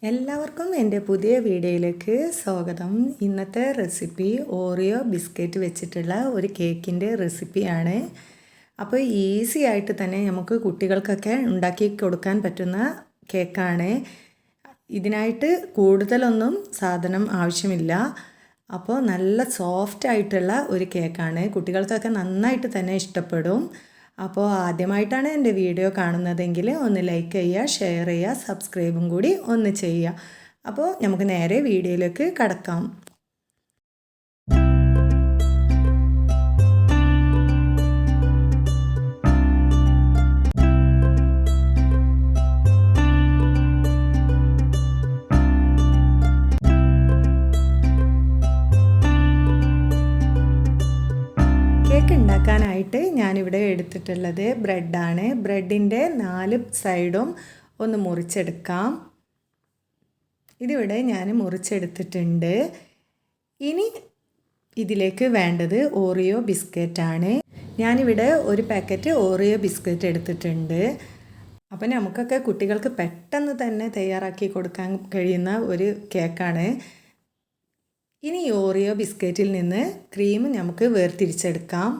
എല്ലാവർക്കും എൻ്റെ പുതിയ വീഡിയോയിലേക്ക് സ്വാഗതം. ഇന്നത്തെ റെസിപ്പി ഓറിയോ ബിസ്ക്കറ്റ് വെച്ചിട്ടുള്ള ഒരു കേക്കിൻ്റെ റെസിപ്പിയാണ്. അപ്പോൾ ഈസി ആയിട്ട് തന്നെ നമുക്ക് കുട്ടികൾക്കൊക്കെ ഉണ്ടാക്കി കൊടുക്കാൻ പറ്റുന്ന കേക്കാണ്. ഇതിനായിട്ട് കൂടുതലൊന്നും സാധനം ആവശ്യമില്ല. അപ്പോൾ നല്ല സോഫ്റ്റ് ആയിട്ടുള്ള ഒരു കേക്കാണ്. കുട്ടികൾക്കൊക്കെ നന്നായിട്ട് തന്നെ ഇഷ്ടപ്പെടും. അപ്പോൾ ആദ്യമായിട്ടാണ് എൻ്റെ വീഡിയോ കാണുന്നതെങ്കിൽ ഒന്ന് ലൈക്ക് ചെയ്യുക, ഷെയർ ചെയ്യുക, സബ്സ്ക്രൈബും കൂടി ഒന്ന് ചെയ്യുക. അപ്പോൾ നമുക്ക് നേരെ വീഡിയോയിലേക്ക് കടക്കാം. കേക്ക് ഉണ്ടാക്കാനായിട്ട് ഞാനിവിടെ എടുത്തിട്ടുള്ളത് ബ്രെഡാണ്. ബ്രെഡിൻ്റെ 4 സൈഡും ഒന്ന് മുറിച്ചെടുക്കാം. ഇതിവിടെ ഞാൻ മുറിച്ചെടുത്തിട്ടുണ്ട്. ഇനി ഇതിലേക്ക് വേണ്ടത് ഓറിയോ ബിസ്ക്കറ്റാണ്. ഞാനിവിടെ ഒരു പാക്കറ്റ് ഓറിയോ ബിസ്ക്കറ്റ് എടുത്തിട്ടുണ്ട്. അപ്പം നമുക്കൊക്കെ കുട്ടികൾക്ക് പെട്ടെന്ന് തന്നെ തയ്യാറാക്കി കൊടുക്കാൻ കഴിയുന്ന ഒരു കേക്കാണ്. ഇനി ഓറിയോ ബിസ്ക്കറ്റിൽ നിന്ന് ക്രീം നമുക്ക് വേർതിരിച്ചെടുക്കാം.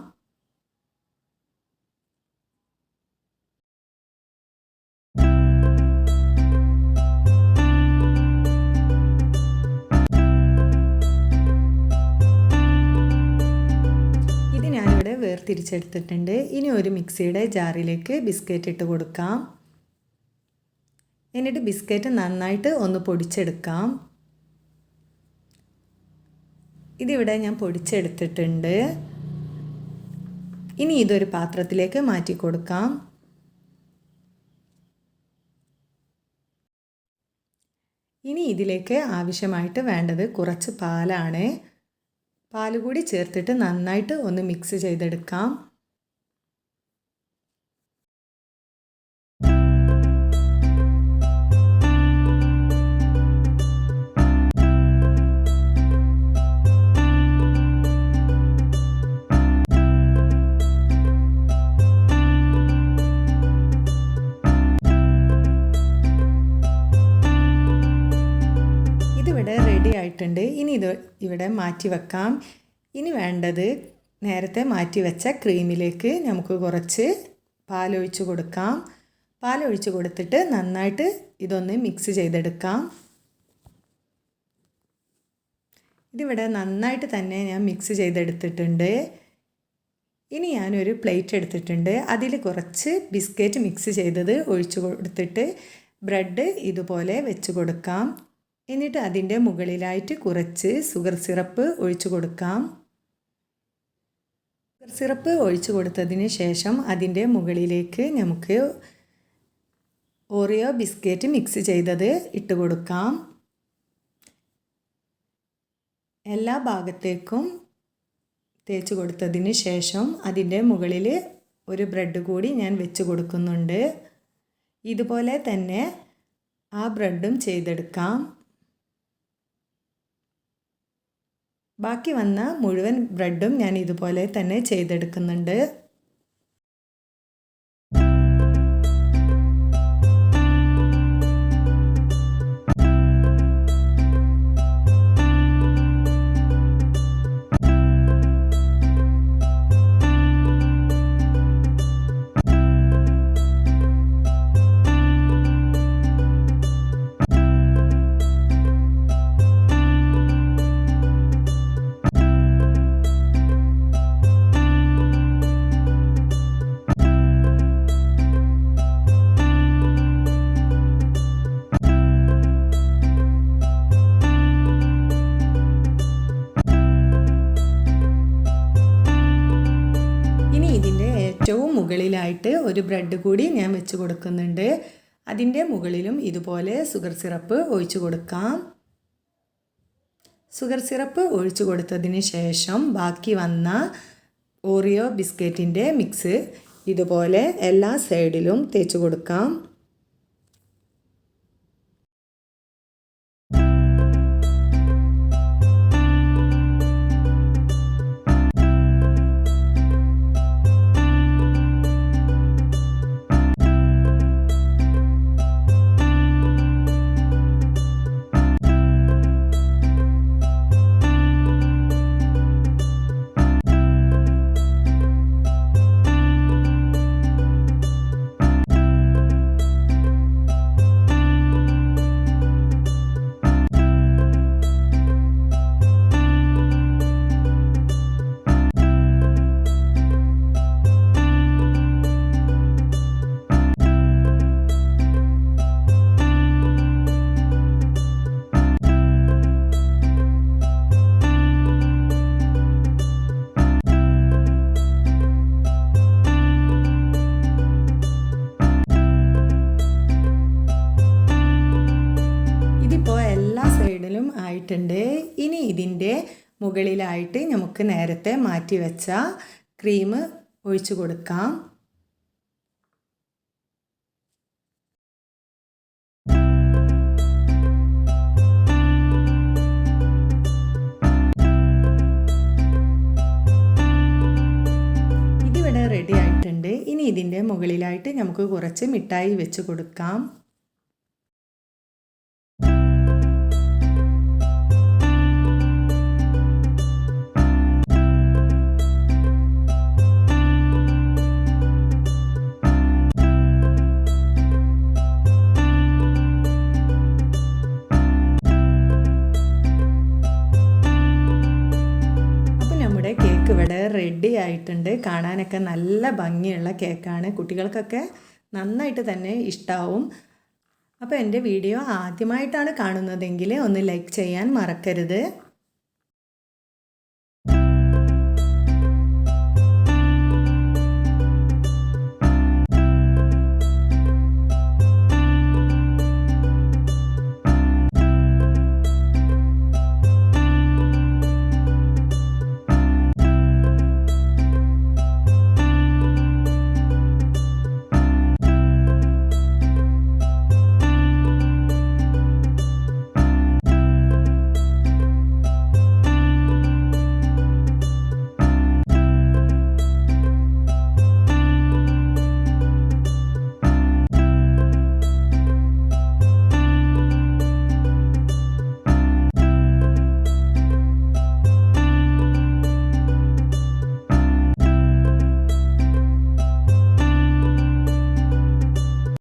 ഇത് ഞാനിവിടെ വേർതിരിച്ചെടുത്തിട്ടുണ്ട്. ഇനി ഒരു മിക്സിയുടെ ജാറിലേക്ക് ബിസ്ക്കറ്റ് ഇട്ട് കൊടുക്കാം. എന്നിട്ട് ബിസ്ക്കറ്റ് നന്നായിട്ട് ഒന്ന് പൊടിച്ചെടുക്കാം. ഇതിവിടെ ഞാൻ പൊടിച്ചെടുത്തിട്ടുണ്ട്. ഇനി ഇതൊരു പാത്രത്തിലേക്ക് മാറ്റി കൊടുക്കാം. ഇനി ഇതിലേക്ക് ആവശ്യമായിട്ട് വേണ്ടത് കുറച്ച് പാലാണ്. പാൽ കൂടി ചേർത്തിട്ട് നന്നായിട്ട് ഒന്ന് മിക്സ് ചെയ്തെടുക്കാം. റെഡി ആയിട്ടുണ്ട്. ഇനി ഇത് ഇവിടെ മാറ്റി വെക്കാം. ഇനി വേണ്ടത് നേരത്തെ മാറ്റി വെച്ച ക്രീമിലേക്ക് നമുക്ക് കുറച്ച് പാലൊഴിച്ച് കൊടുക്കാം. പാലൊഴിച്ച് കൊടുത്തിട്ട് നന്നായിട്ട് ഇതൊന്ന് മിക്സ് ചെയ്തെടുക്കാം. ഇതിവിടെ നന്നായിട്ട് തന്നെ ഞാൻ മിക്സ് ചെയ്തെടുത്തിട്ടുണ്ട്. ഇനി ഞാനൊരു പ്ലേറ്റ് എടുത്തിട്ടുണ്ട്. അതിൽ കുറച്ച് ബിസ്ക്കറ്റ് മിക്സ് ചെയ്തത് ഒഴിച്ച് കൊടുത്തിട്ട് ബ്രെഡ് ഇതുപോലെ വെച്ച് കൊടുക്കാം. എന്നിട്ട് അതിൻ്റെ മുകളിലായിട്ട് കുറച്ച് ഷുഗർ സിറപ്പ് ഒഴിച്ചു കൊടുക്കാം. ഷുഗർ സിറപ്പ് ഒഴിച്ചു കൊടുത്തതിന് ശേഷം അതിൻ്റെ മുകളിലേക്ക് നമുക്ക് ഓറിയോ ബിസ്ക്കറ്റ് മിക്സ് ചെയ്തത് ഇട്ട് കൊടുക്കാം. എല്ലാ ഭാഗത്തേക്കും തേച്ച് കൊടുത്തതിന് ശേഷം അതിൻ്റെ മുകളിൽ ഒരു ബ്രെഡ് കൂടി ഞാൻ വെച്ച് കൊടുക്കുന്നുണ്ട്. ഇതുപോലെ തന്നെ ആ ബ്രെഡും ചെയ്തെടുക്കാം. ബാക്കി വന്ന മുഴുവൻ ബ്രെഡും ഞാൻ ഇതുപോലെ തന്നെ ചെയ്തെടുക്കുന്നുണ്ട്. ഏറ്റവും മുകളിലായിട്ട് ഒരു ബ്രെഡ് കൂടി ഞാൻ വെച്ച് കൊടുക്കുന്നുണ്ട്. അതിൻ്റെ മുകളിലും ഇതുപോലെ ഷുഗർ സിറപ്പ് ഒഴിച്ചു കൊടുക്കാം. ഷുഗർ സിറപ്പ് ഒഴിച്ചു കൊടുത്തതിന് ശേഷം ബാക്കി വന്ന ഓറിയോ ബിസ്ക്കറ്റിൻ്റെ മിക്സ് ഇതുപോലെ എല്ലാ സൈഡിലും തേച്ച് കൊടുക്കാം. ആയിട്ടുണ്ട്. ഇനി ഇതിൻ്റെ മുകളിലായിട്ട് നമുക്ക് നേരത്തെ മാറ്റി വെച്ച ക്രീം ഒഴിച്ചു കൊടുക്കാം. ഇതിവിടെ റെഡി ആയിട്ടുണ്ട്. ഇനി ഇതിൻ്റെ മുകളിലായിട്ട് നമുക്ക് കുറച്ച് മിഠായി വെച്ച് കൊടുക്കാം. കേക്ക് ഇവിടെ റെഡി ആയിട്ടുണ്ട്. കാണാനൊക്കെ നല്ല ഭംഗിയുള്ള കേക്കാണ്. കുട്ടികൾക്കൊക്കെ നന്നായിട്ട് തന്നെ ഇഷ്ടാവും. അപ്പോൾ എൻ്റെ വീഡിയോ ആദ്യമായിട്ടാണ് കാണുന്നതെങ്കിൽ ഒന്ന് ലൈക്ക് ചെയ്യാൻ മറക്കരുത്.